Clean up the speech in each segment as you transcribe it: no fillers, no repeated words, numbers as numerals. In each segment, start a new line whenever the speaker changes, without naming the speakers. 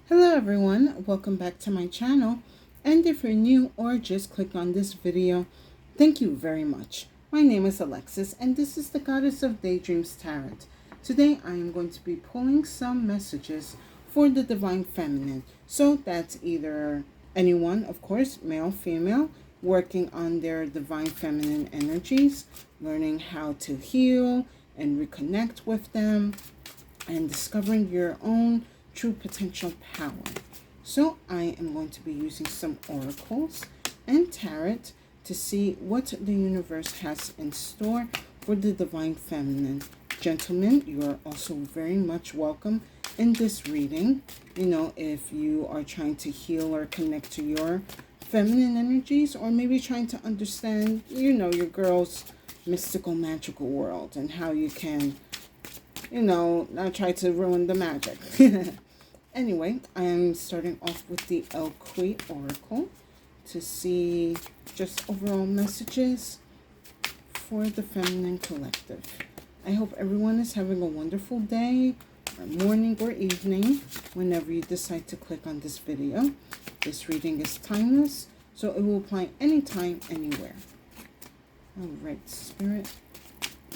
Hello everyone, welcome back to my channel, and if you're new or just click on this video, thank you very much. My name is Alexis and this is the Goddess of Daydreams Tarot. Today I am going to be pulling some messages for the Divine Feminine. So that's either anyone, of course, male, female, working on their Divine Feminine energies, learning how to heal and reconnect with them, and discovering your own true potential power. So I am going to be using some oracles and tarot to see what the universe has in store for the Divine Feminine. Gentlemen, you are also very much welcome in this reading. You know, if you are trying to heal or connect to your feminine energies, or maybe trying to understand, your girl's mystical, magical world and how you can not try to ruin the magic. Anyway, I'm starting off with the Elqui Oracle to see just overall messages for the Feminine Collective. I hope everyone is having a wonderful day, or morning, or evening, whenever you decide to click on this video. This reading is timeless, so it will apply anytime, anywhere. Alright, Spirit,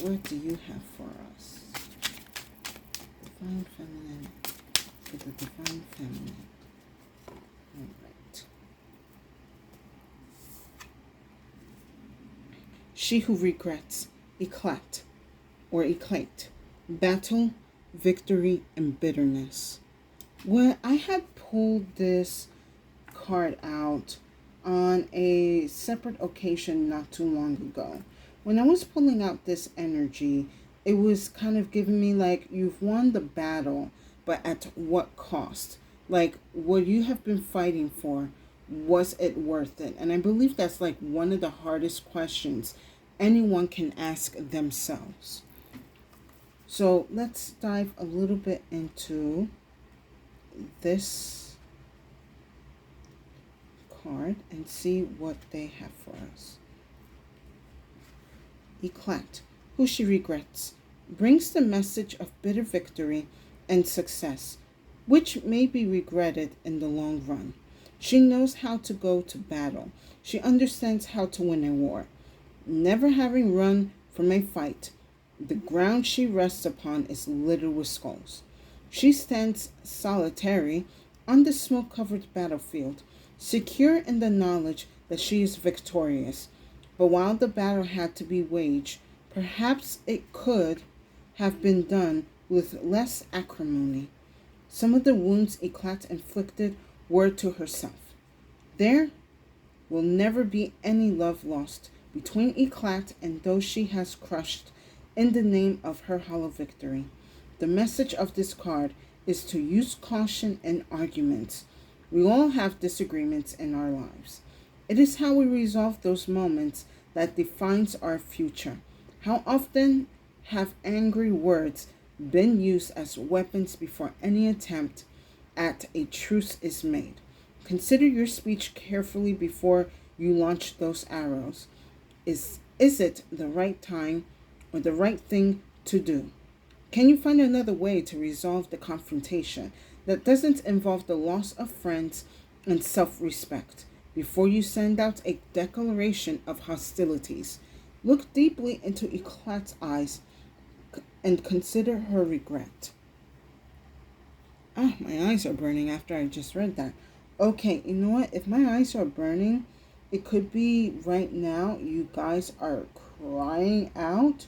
what do you have for us? Divine Feminine. For the Divine Feminine. Alright. She who regrets, éclate, or éclate, battle, victory, and bitterness. When I had pulled this card out on a separate occasion not too long ago, when I was pulling out this energy, it was kind of giving me like, you've won the battle, but at what cost? Like, what you have been fighting for, was it worth it? And I believe that's like one of the hardest questions anyone can ask themselves. So let's dive a little bit into this card and see what they have for us. Éclate, who she regrets, brings the message of bitter victory and success, which may be regretted in the long run. She knows how to go to battle. She understands how to win a war. Never having run from a fight, the ground she rests upon is littered with skulls. She stands solitary on the smoke-covered battlefield, secure in the knowledge that she is victorious. But while the battle had to be waged, perhaps it could have been done with less acrimony. Some of the wounds Éclate inflicted were to herself. There will never be any love lost between Éclate and those she has crushed in the name of her hollow victory. The message of this card is to use caution in arguments. We all have disagreements in our lives. It is how we resolve those moments that defines our future. How often have angry words been used as weapons before any attempt at a truce is made? Consider your speech carefully before you launch those arrows. Is it the right time or the right thing to do? Can you find another way to resolve the confrontation that doesn't involve the loss of friends and self-respect? Before you send out a declaration of hostilities, look deeply into Éclate's eyes and consider her regret. Ah, my eyes are burning after I just read that. Okay, you know what? If my eyes are burning, it could be right now you guys are crying out,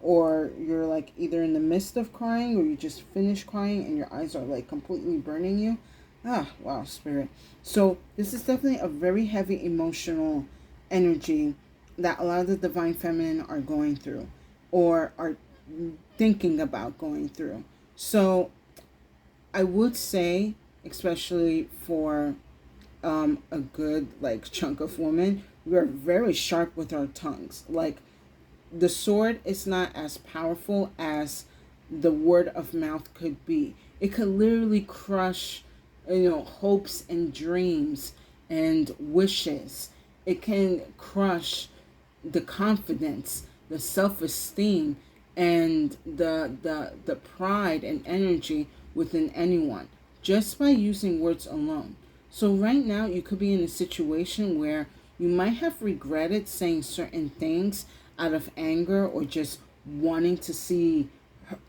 or you're like either in the midst of crying or you just finished crying and your eyes are like completely burning you. Ah, wow, Spirit. So this is definitely a very heavy emotional energy that a lot of the Divine Feminine are going through or are thinking about going through. So I would say, especially for a good like chunk of women, we are very sharp with our tongues. Like, the sword is not as powerful as the word of mouth could be. It could literally crush, hopes and dreams and wishes. It can crush the confidence, the self-esteem, and the pride and energy within anyone. just by using words alone. So right now you could be in a situation where you might have regretted saying certain things out of anger or just wanting to see,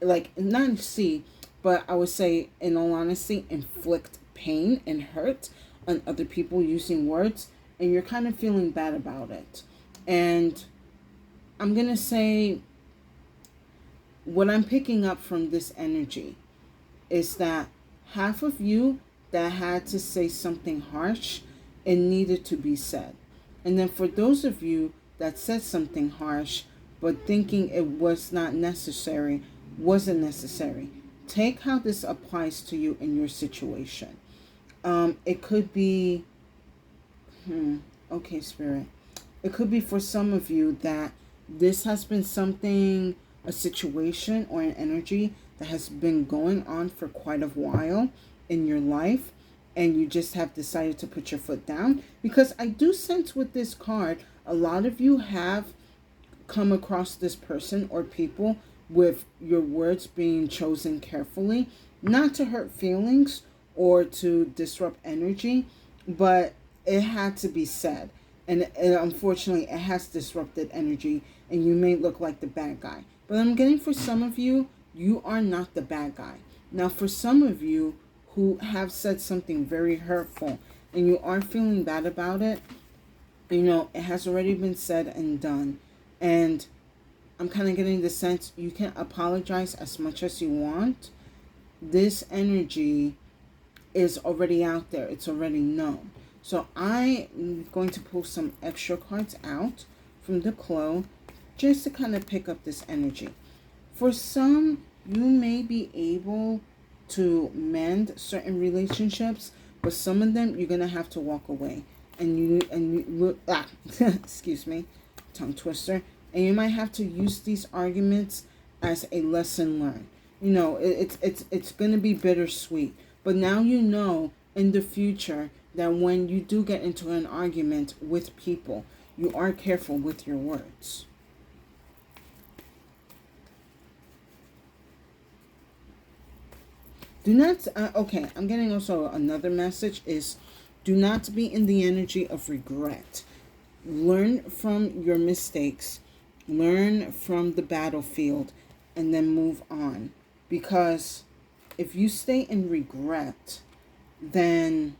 like, not see, but I would say, in all honesty, inflict pain and hurt on other people using words, and you're kind of feeling bad about it. And I'm going to say what I'm picking up from this energy is that half of you that had to say something harsh, it needed to be said. And then for those of you that said something harsh, but thinking it was not necessary, wasn't necessary. Take how this applies to you in your situation. It could be, okay, Spirit. It could be for some of you that this has been something, a situation or an energy that has been going on for quite a while in your life, and you just have decided to put your foot down. Because I do sense with this card, a lot of you have come across this person or people with your words being chosen carefully, not to hurt feelings or to disrupt energy, but it had to be said. And unfortunately, it has disrupted energy, and you may look like the bad guy. But I'm getting for some of you, you are not the bad guy. Now, for some of you who have said something very hurtful and you are feeling bad about it, it has already been said and done. And I'm kind of getting the sense you can apologize as much as you want. This energy is already out there. It's already known. So I'm going to pull some extra cards out from the Clo just to kind of pick up this energy. For some, you may be able to mend certain relationships, but some of them you're going to have to walk away. Excuse me, tongue twister. And you might have to use these arguments as a lesson learned. It's going to be bittersweet. But now you know in the future that when you do get into an argument with people, you are careful with your words. Do not, okay, I'm getting also another message is, do not be in the energy of regret. Learn from your mistakes. Learn from the battlefield and then move on. Because if you stay in regret, then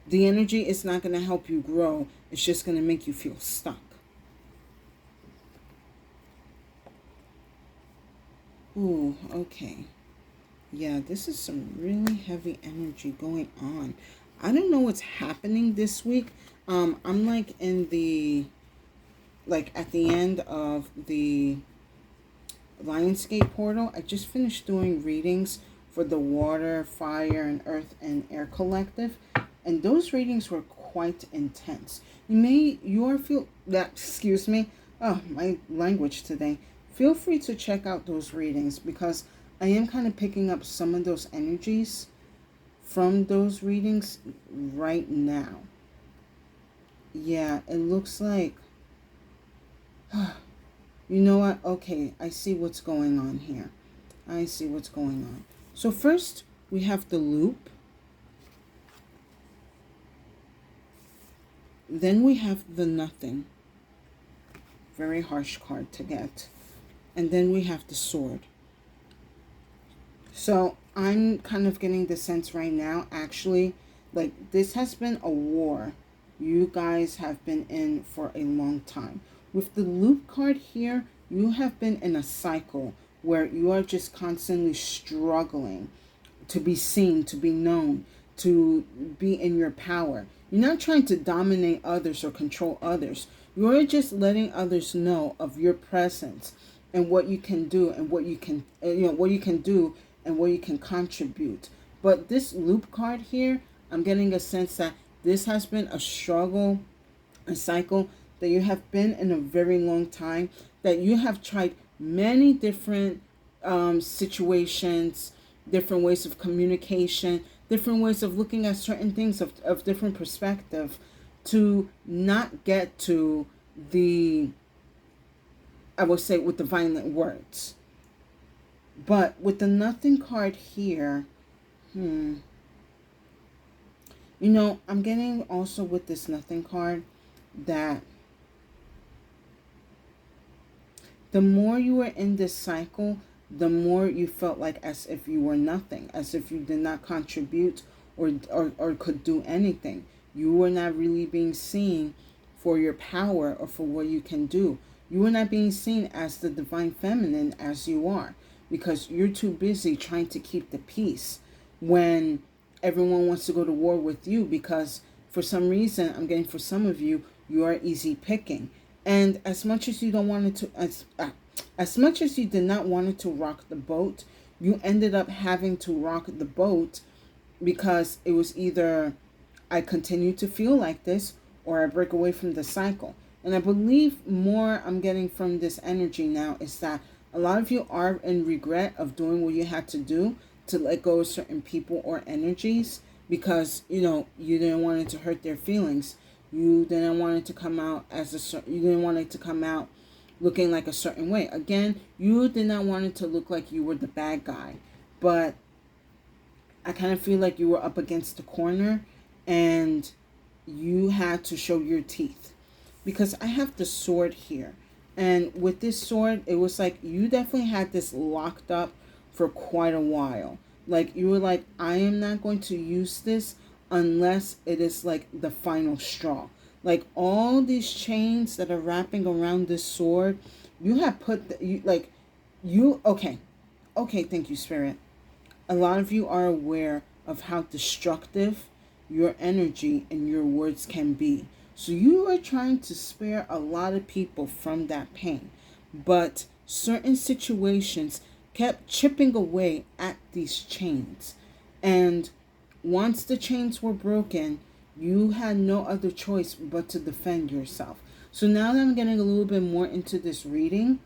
the energy is not going to help you grow. It's just going to make you feel stuck. Ooh, okay. Yeah, this is some really heavy energy going on. I don't know what's happening this week. I'm like at the end of the Lionsgate portal. I just finished doing readings for the Water, Fire, and Earth and Air Collective, and those readings were quite intense. Excuse me, oh, my language today. Feel free to check out those readings because I am kind of picking up some of those energies from those readings right now. Yeah, it looks like, you know what? Okay, I see what's going on here. I see what's going on. So first, we have the loop. Then we have the nothing. Very harsh card to get. And then we have the sword. So I'm kind of getting the sense right now, actually, like this has been a war you guys have been in for a long time. With the loop card here, you have been in a cycle where you are just constantly struggling to be seen, to be known, to be in your power. You're not trying to dominate others or control others. You're just letting others know of your presence and what you can do and what you can, what you can do and what you can contribute. But this loop card here, I'm getting a sense that this has been a struggle, a cycle that you have been in a very long time, that you have tried many different situations, different ways of communication, different ways of looking at certain things of different perspective to not get to the, I would say, with the violent words. But with the nothing card here, Hmm. You know, I'm getting also with this nothing card that the more you were in this cycle, the more you felt like as if you were nothing, as if you did not contribute or could do anything. You were not really being seen for your power or for what you can do. You were not being seen as the divine feminine as you are, because you're too busy trying to keep the peace when everyone wants to go to war with you, because for some reason, I'm getting for some of you, you are easy picking. And as much as you don't want it to, as much as you did not want it to rock the boat, you ended up having to rock the boat, because it was either I continue to feel like this or I break away from the cycle. And I believe more I'm getting from this energy now is that a lot of you are in regret of doing what you had to do to let go of certain people or energies, because you didn't want it to hurt their feelings. You didn't want it to come out you didn't want it to come out looking like a certain way. Again, you did not want it to look like you were the bad guy, but I kind of feel like you were up against the corner and you had to show your teeth, because I have the sword here. And with this sword, it was like you definitely had this locked up for quite a while. Like you were like, I am not going to use this unless it is like the final straw. Like all these chains that are wrapping around this sword, you have okay. Okay, thank you, Spirit. A lot of you are aware of how destructive your energy and your words can be. So you are trying to spare a lot of people from that pain. But certain situations kept chipping away at these chains. And once the chains were broken, you had no other choice but to defend yourself. So now that I'm getting a little bit more into this reading,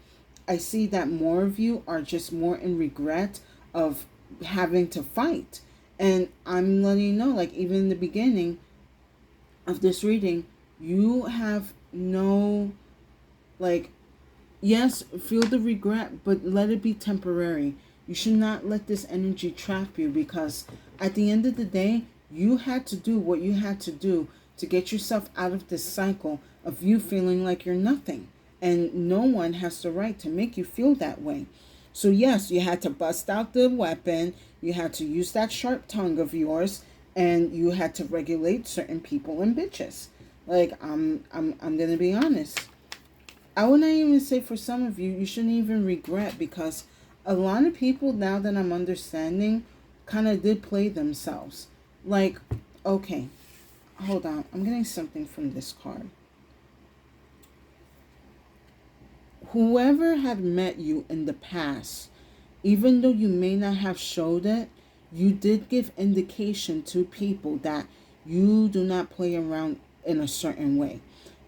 I see that more of you are just more in regret of having to fight. And I'm letting you know, like, even in the beginning of this reading, you have no, like, yes, feel the regret, but let it be temporary. You should not let this energy trap you, because at the end of the day, you had to do what you had to do to get yourself out of this cycle of you feeling like you're nothing. And no one has the right to make you feel that way. So yes, you had to bust out the weapon, you had to use that sharp tongue of yours, and you had to regulate certain people and bitches. Like I'm gonna be honest. I would not even say for some of you, you shouldn't even regret, because a lot of people, now that I'm understanding, kind of did play themselves. Like, okay, hold on. I'm getting something from this card. Whoever had met you in the past, even though you may not have showed it, you did give indication to people that you do not play around in a certain way.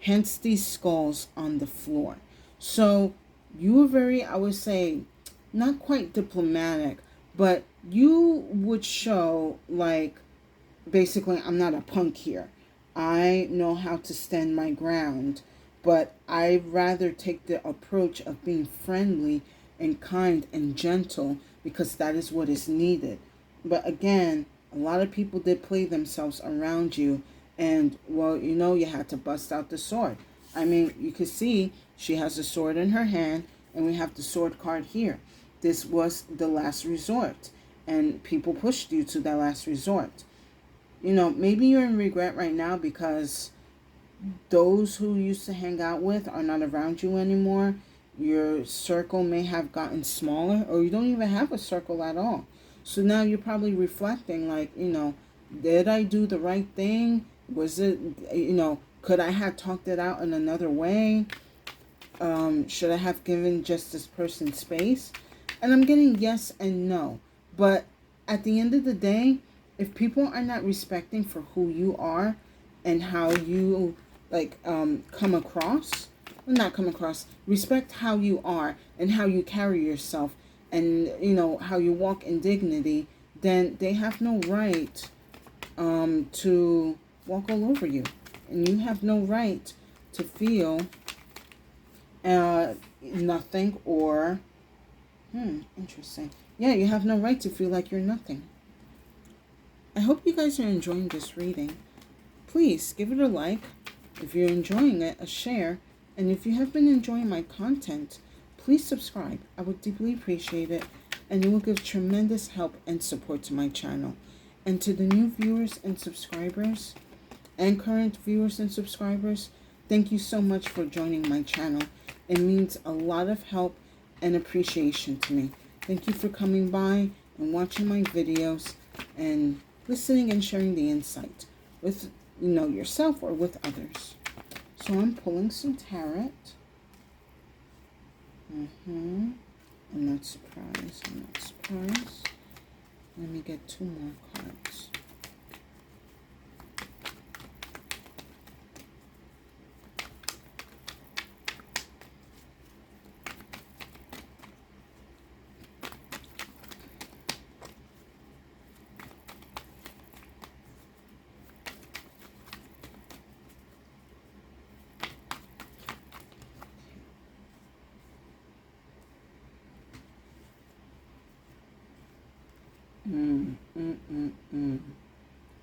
Hence these skulls on the floor. So you were very, I would say, not quite diplomatic, but you would show like, basically, I'm not a punk here. I know how to stand my ground, but I'd rather take the approach of being friendly and kind and gentle, because that is what is needed. But again, a lot of people did play themselves around you, and well, you had to bust out the sword. I mean, you can see she has a sword in her hand, and we have the sword card here. This was the last resort, and people pushed you to that last resort. Maybe you're in regret right now because those who you used to hang out with are not around you anymore. Your circle may have gotten smaller, or you don't even have a circle at all. So now you're probably reflecting like, did I do the right thing? Was it, could I have talked it out in another way? Should I have given just this person space? And I'm getting yes and no. But at the end of the day, if people are not respecting for who you are and how you come across, well, not come across, respect how you are and how you carry yourself, and how you walk in dignity, then they have no right to walk all over you, and you have no right to feel nothing, or interesting. Yeah, you have no right to feel like you're nothing. I hope you guys are enjoying this reading. Please give it a like. If you're enjoying it, a share. And if you have been enjoying my content, please subscribe. I would deeply appreciate it. And it will give tremendous help and support to my channel. And to the new viewers and subscribers, and current viewers and subscribers, thank you so much for joining my channel. It means a lot of help and appreciation to me. Thank you for coming by and watching my videos and listening and sharing the insight with yourself or with others. So I'm pulling some tarot. I'm not surprised. Let me get 2 more cards.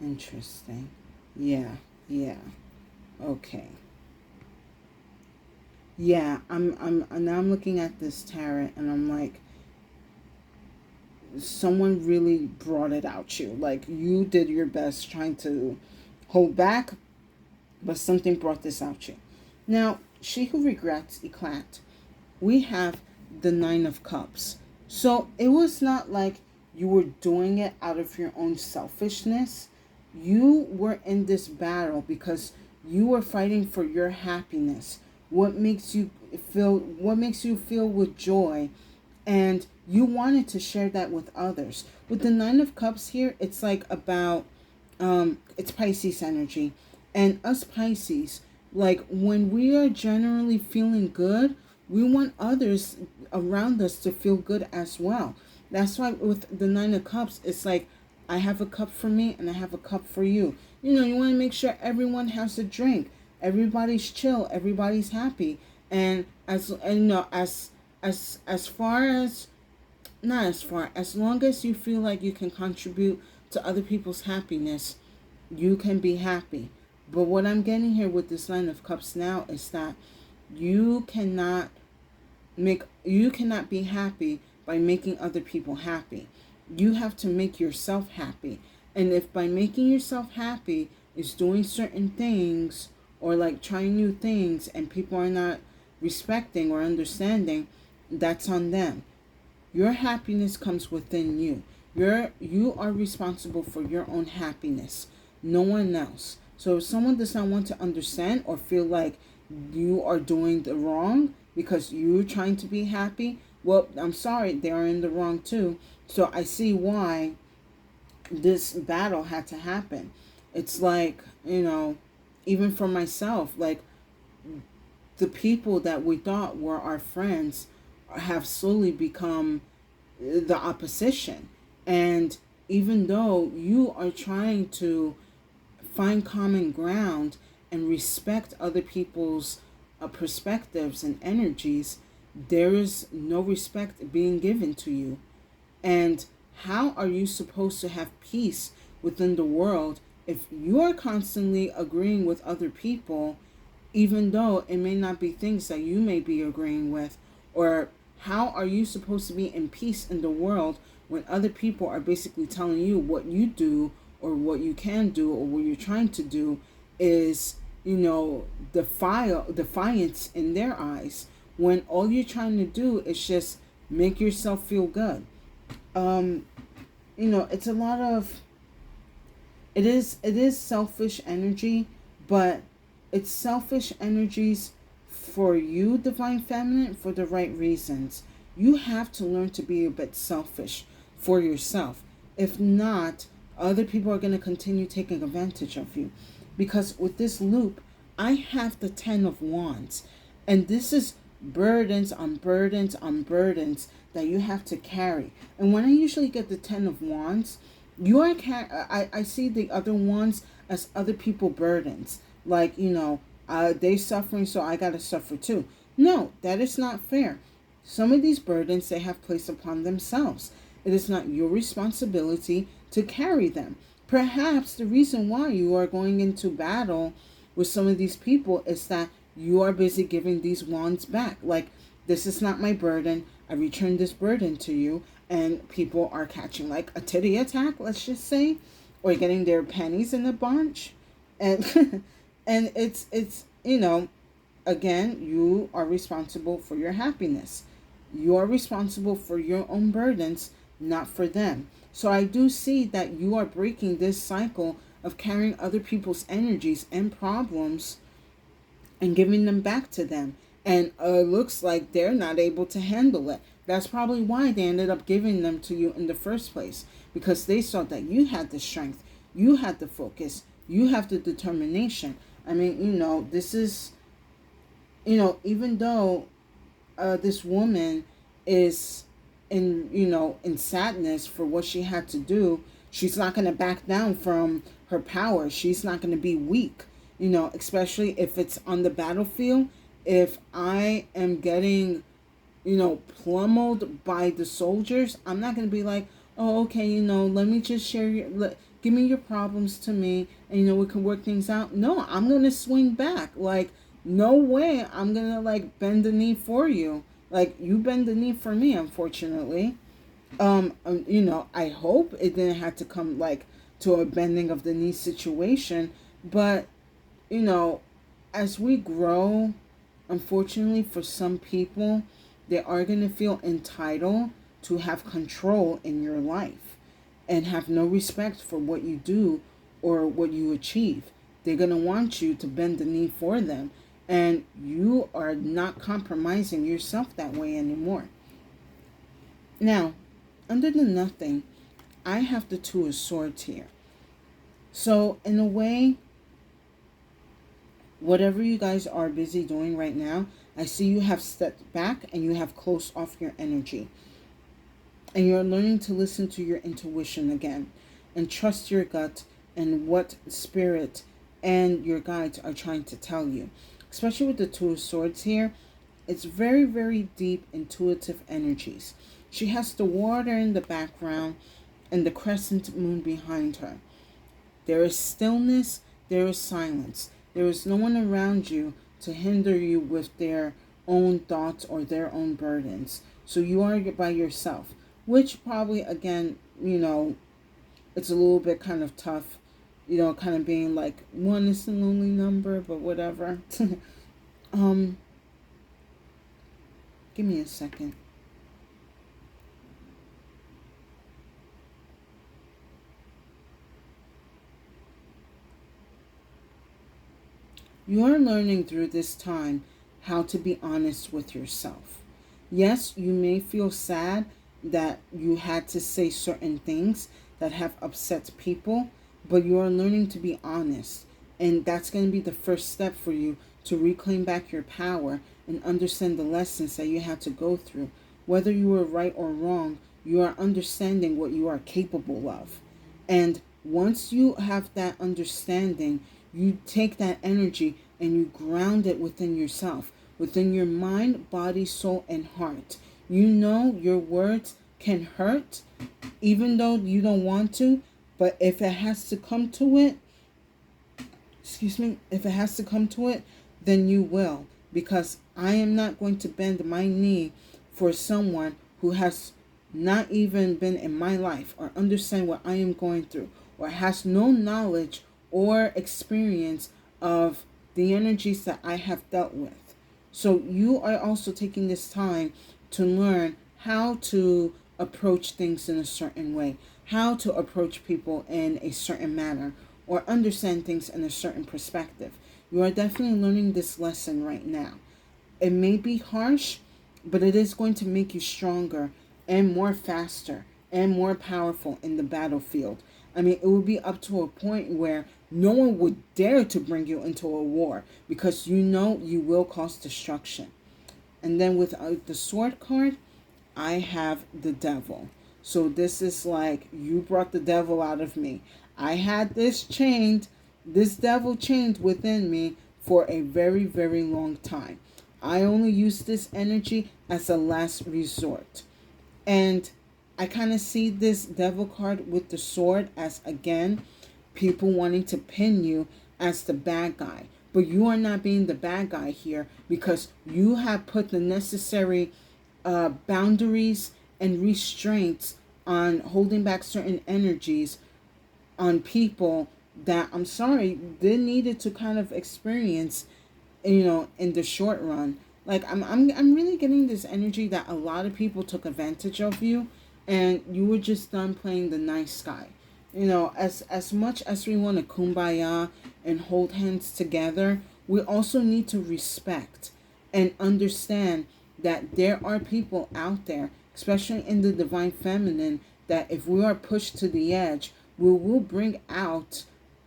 Interesting. Yeah. Okay. Yeah, I'm now I'm looking at this tarot and I'm like, someone really brought it out you. Like, you did your best trying to hold back, but something brought this out you. Now, she who regrets eclat. We have the 9 of Cups. So it was not like you were doing it out of your own selfishness. You were in this battle because you were fighting for your happiness. What makes you feel with joy, and you wanted to share that with others. With the 9 of Cups here, it's like about it's Pisces energy. And us Pisces, like, when we are generally feeling good, we want others around us to feel good as well. That's why with the 9 of Cups, it's like, I have a cup for me and I have a cup for you. You want to make sure everyone has a drink. Everybody's chill. Everybody's happy. And as long as you feel like you can contribute to other people's happiness, you can be happy. But what I'm getting here with this 9 of Cups now is that you cannot be happy by making other people happy. You have to make yourself happy. And if by making yourself happy is doing certain things or like trying new things and people are not respecting or understanding, that's on them. Your happiness comes within you. You are responsible for your own happiness, no one else. So if someone does not want to understand or feel like you are doing the wrong because you're trying to be happy, well, I'm sorry, they are in the wrong too. So I see why this battle had to happen. It's like, even for myself, like, the people that we thought were our friends have slowly become the opposition. And even though you are trying to find common ground and respect other people's perspectives and energies, there is no respect being given to you. And how are you supposed to have peace within the world if you're constantly agreeing with other people, even though it may not be things that you may be agreeing with? Or how are you supposed to be in peace in the world when other people are basically telling you what you do or what you can do or what you're trying to do is, defiance in their eyes, when all you're trying to do is just make yourself feel good? It's a lot of, it is selfish energy, but it's selfish energies for you, Divine Feminine, for the right reasons. You have to learn to be a bit selfish for yourself. If not, other people are going to continue taking advantage of you. Because with this loop, I have the 10 of Wands. And this is burdens on burdens on burdens that you have to carry. And when I usually get the 10 of Wands, I see the other ones as other people burdens. Like, they suffering, so I gotta suffer too. No, that is not fair. Some of these burdens they have placed upon themselves. It is not your responsibility to carry them. Perhaps the reason why you are going into battle with some of these people is that you are busy giving these wands back. Like, this is not my burden. I return this burden to you. And people are catching like a titty attack, let's just say, or getting their panties in a bunch. And and it's again, you are responsible for your happiness. You are responsible for your own burdens, not for them. So I do see that you are breaking this cycle of carrying other people's energies and problems and giving them back to them. And it looks like they're not able to handle it. That's probably why they ended up giving them to you in the first place, because they saw that you had the strength, you had the focus, you have the determination. I mean, this is, even though this woman is in sadness for what she had to do, she's not going to back down from her power. She's not going to be weak, especially if it's on the battlefield. If I am getting, pummeled by the soldiers, I'm not going to be like, oh, okay, let me just give me your problems to me, and, we can work things out. No, I'm going to swing back. Like, no way I'm going to, like, bend the knee for you. Like, you bend the knee for me, unfortunately. I hope it didn't have to come, like, to a bending of the knee situation. But, as we grow, unfortunately for some people, they are going to feel entitled to have control in your life and have no respect for what you do or what you achieve. They're going to want you to bend the knee for them. And you are not compromising yourself that way anymore. Now, under the nothing, I have the Two of Swords here. So, in a way, whatever you guys are busy doing right now, I see you have stepped back and you have closed off your energy. And you're learning to listen to your intuition again and trust your gut and what spirit and your guides are trying to tell you. Especially with the Two of Swords here, it's very, very deep, intuitive energies. She has the water in the background and the crescent moon behind her. There is stillness, there is silence. There is no one around you to hinder you with their own thoughts or their own burdens. So you are by yourself, which probably, again, it's a little bit kind of tough, kind of being like, one is a lonely number, but whatever. Give me a second. You are learning through this time how to be honest with yourself. Yes, you may feel sad that you had to say certain things that have upset people, but you are learning to be honest. And that's going to be the first step for you to reclaim back your power and understand the lessons that you had to go through. Whether you were right or wrong, you are understanding what you are capable of. And once you have that understanding, you take that energy and you ground it within yourself, within your mind, body, soul, and heart. You know your words can hurt, even though you don't want to, but if it has to come to it, if it has to come to it, then you will. Because I am not going to bend my knee for someone who has not even been in my life or understand what I am going through or has no knowledge or experience of the energies that I have dealt with. So you are also taking this time to learn how to approach things in a certain way, how to approach people in a certain manner, or understand things in a certain perspective. You are definitely learning this lesson right now. It may be harsh, but it is going to make you stronger and more faster and more powerful in the battlefield. I mean, it will be up to a point where no one would dare to bring you into a war because you know you will cause destruction. And then with the sword card, I have the devil. So this is like, you brought the devil out of me. I had this devil chained within me for a very, very long time. I only use this energy as a last resort. And I kind of see this devil card with the sword as, again, people wanting to pin you as the bad guy. But you are not being the bad guy here, because you have put the necessary boundaries and restraints on holding back certain energies on people that, I'm sorry, they needed to kind of experience, in the short run. Like, I'm really getting this energy that a lot of people took advantage of you, and you were just done playing the nice guy. As much as we want to kumbaya and hold hands together, we also need to respect and understand that there are people out there, especially in the divine feminine, that if we are pushed to the edge, we will bring out,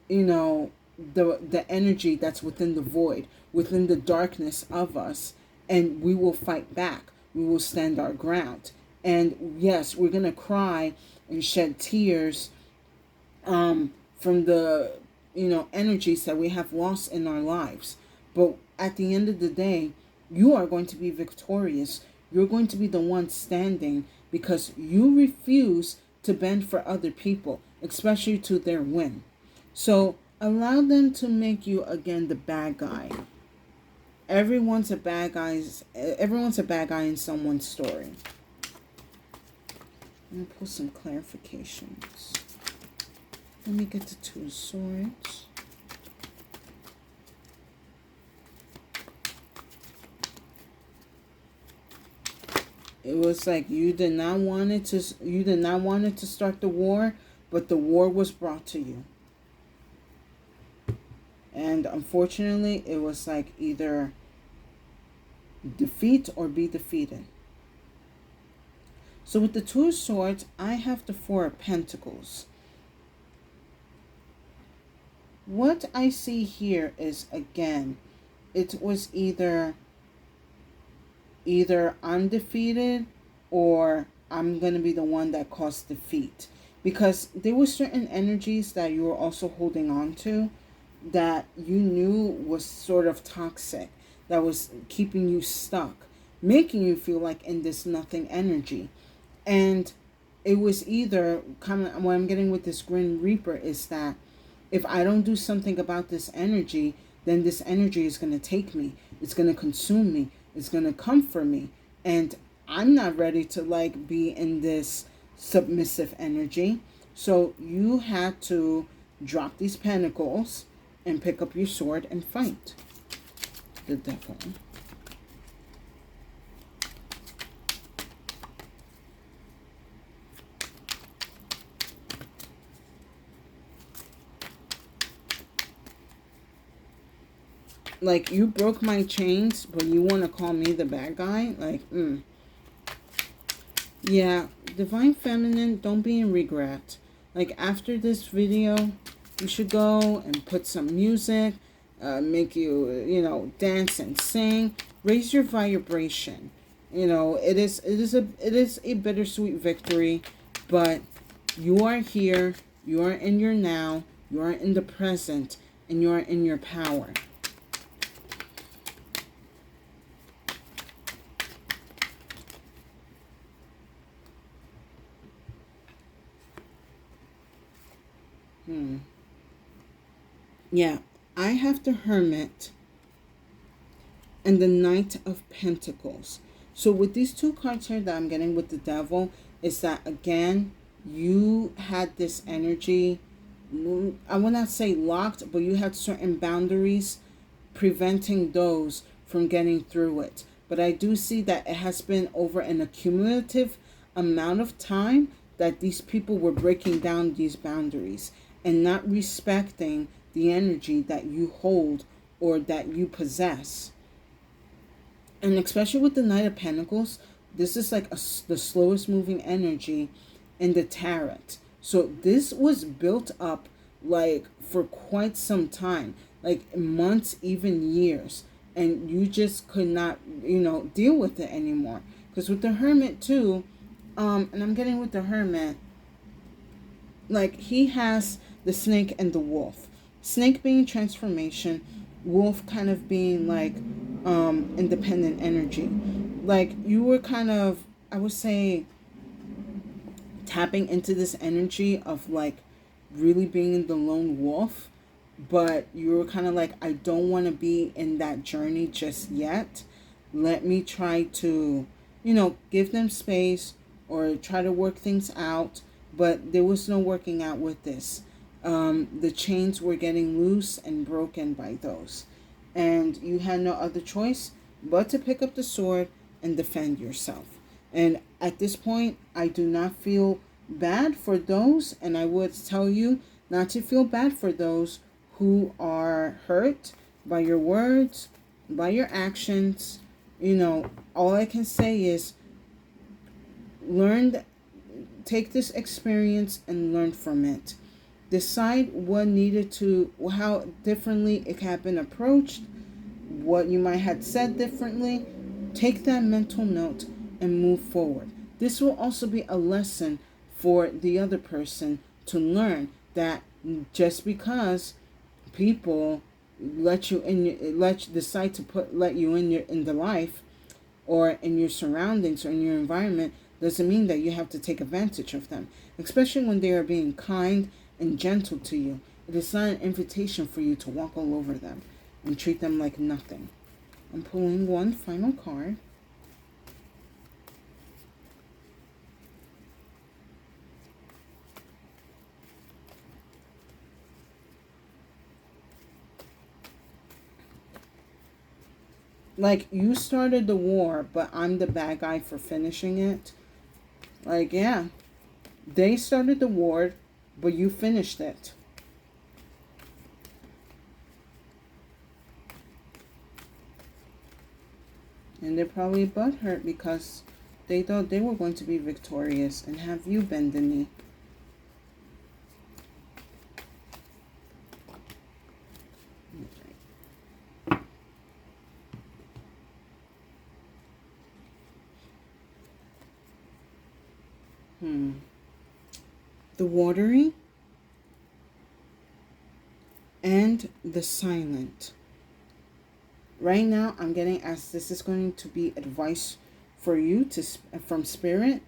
the energy that's within the void, within the darkness of us, and we will fight back. We will stand our ground. And yes, we're gonna cry and shed tears from the energies that we have lost in our lives. But at the end of the day, you are going to be victorious. You're going to be the one standing, because you refuse to bend for other people, especially to their win. So allow them to make you, again, the bad guy. Everyone's a bad guy in someone's story. I'm going to pull some clarifications. Let me get the Two of Swords. It was like you did not want it to start the war, but the war was brought to you. And unfortunately, it was like either defeat or be defeated. So with the Two of Swords, I have the Four of Pentacles. What I see here is, again, it was either I'm defeated or I'm going to be the one that caused defeat. Because there were certain energies that you were also holding on to that you knew was sort of toxic, that was keeping you stuck, making you feel like in this nothing energy. And it was either, kind of what I'm getting with this Grim Reaper is that if I don't do something about this energy, then this energy is going to take me. It's going to consume me. It's going to come for me. And I'm not ready to be in this submissive energy. So you had to drop these pentacles and pick up your sword and fight the devil. Like, you broke my chains, but you want to call me the bad guy? Yeah, Divine Feminine, don't be in regret. Like, after this video, you should go and put some music, make you, dance and sing. Raise your vibration. It is a bittersweet victory, but you are here, you are in your now, you are in the present, and you are in your power. Yeah, I have the Hermit and the Knight of Pentacles. So with these two cards here that I'm getting with the Devil, is that, again, you had this energy, I will not say locked, but you had certain boundaries preventing those from getting through it. But I do see that it has been over an accumulative amount of time that these people were breaking down these boundaries and not respecting the energy that you hold or that you possess. And especially with the Knight of Pentacles, this is like the slowest moving energy in the tarot. So this was built up for quite some time, like months, even years. And you just could not, deal with it anymore. Because with the Hermit too, and I'm getting with the Hermit, he has the Snake and the Wolf. Snake being transformation, Wolf kind of being independent energy. You were kind of, I would say, tapping into this energy of like really being the lone wolf, but you were kind of like, I don't want to be in that journey just yet. Let me try to, give them space or try to work things out. But there was no working out with this. The chains were getting loose and broken by those. And you had no other choice but to pick up the sword and defend yourself. And at this point, I do not feel bad for those, and I would tell you not to feel bad for those who are hurt by your words, by your actions. All I can say is take this experience and learn from it. Decide how differently it had been approached, what you might have said differently. Take that mental note and move forward. This will also be a lesson for the other person to learn that just because people decide to let you in the life or in your surroundings or in your environment doesn't mean that you have to take advantage of them, especially when they are being kind and gentle to you. It is not an invitation for you to walk all over them and treat them like nothing. I'm pulling one final card. Like, you started the war, but I'm the bad guy for finishing it. Like, yeah, they started the war, but you finished it. And they're probably butthurt because they thought they were going to be victorious and have you bend the knee. The watery and the silent. Right now, I'm getting, as this is going to be advice for you from Spirit,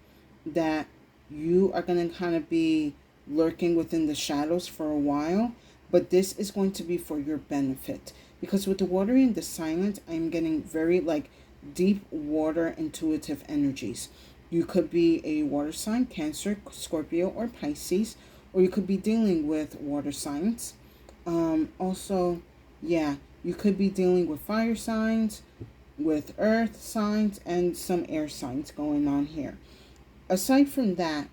that you are going to kind of be lurking within the shadows for a while, but this is going to be for your benefit. Because with the watery and the silent, I'm getting very like deep water intuitive energies. You could be a water sign, Cancer, Scorpio, or Pisces, or you could be dealing with water signs. Also, yeah, you could be dealing with fire signs, with earth signs, and some air signs going on here. Aside from that,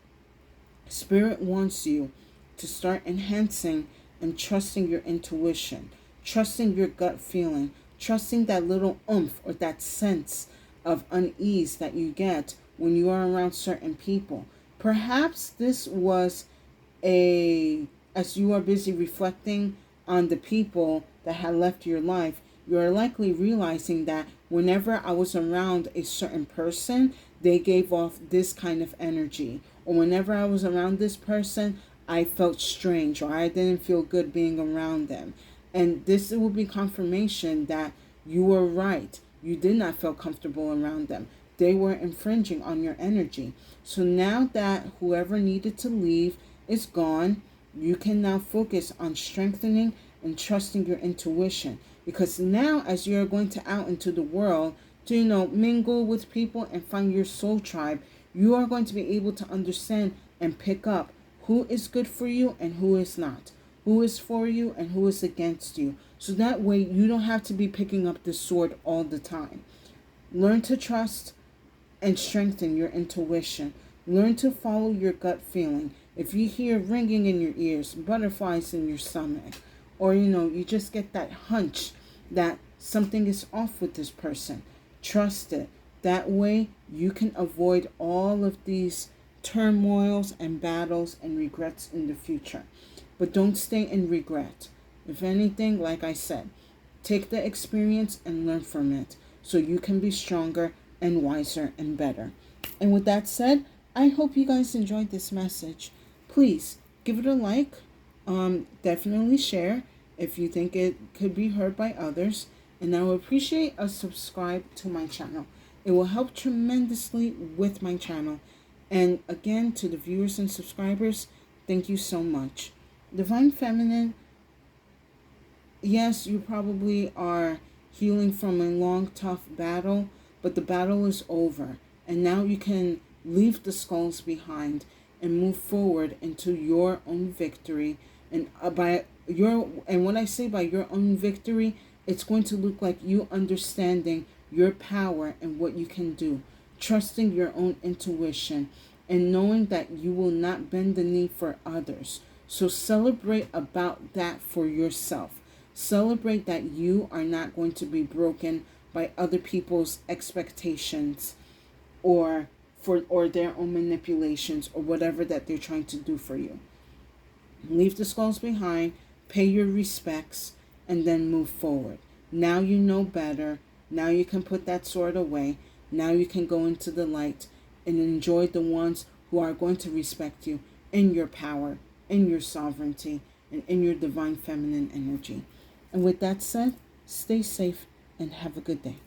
Spirit wants you to start enhancing and trusting your intuition, trusting your gut feeling, trusting that little oomph or that sense of unease that you get when you are around certain people. Perhaps this was as you are busy reflecting on the people that had left your life, you are likely realizing that whenever I was around a certain person, they gave off this kind of energy. Or whenever I was around this person, I felt strange or I didn't feel good being around them. And this will be confirmation that you were right. You did not feel comfortable around them. They were infringing on your energy. So now that whoever needed to leave is gone, you can now focus on strengthening and trusting your intuition. Because now as you're going to out into the world to, mingle with people and find your soul tribe, you are going to be able to understand and pick up who is good for you and who is not. Who is for you and who is against you. So that way you don't have to be picking up the sword all the time. Learn to trust and strengthen your intuition. Learn to follow your gut feeling. If you hear ringing in your ears, butterflies in your stomach, or you just get that hunch that something is off with this person, trust it. That way you can avoid all of these turmoils and battles and regrets in the future. But don't stay in regret. If anything, like I said, take the experience and learn from it so you can be stronger and wiser and better. And with that said, I hope you guys enjoyed this message. Please give it a like. Definitely share if you think it could be heard by others. And I would appreciate a subscribe to my channel. It will help tremendously with my channel. And again, to the viewers and subscribers, thank you so much. Divine Feminine, yes, you probably are healing from a long, tough battle, but the battle is over. And now you can leave the skulls behind and move forward into your own victory. And when I say by your own victory, it's going to look like you understanding your power and what you can do, trusting your own intuition, and knowing that you will not bend the knee for others. So celebrate about that for yourself. Celebrate that you are not going to be broken by other people's expectations or their own manipulations or whatever that they're trying to do for you. Leave the skulls behind, pay your respects, and then move forward. Now you know better. Now you can put that sword away. Now you can go into the light and enjoy the ones who are going to respect you in your power, in your sovereignty, and in your divine feminine energy. And with that said, stay safe and have a good day.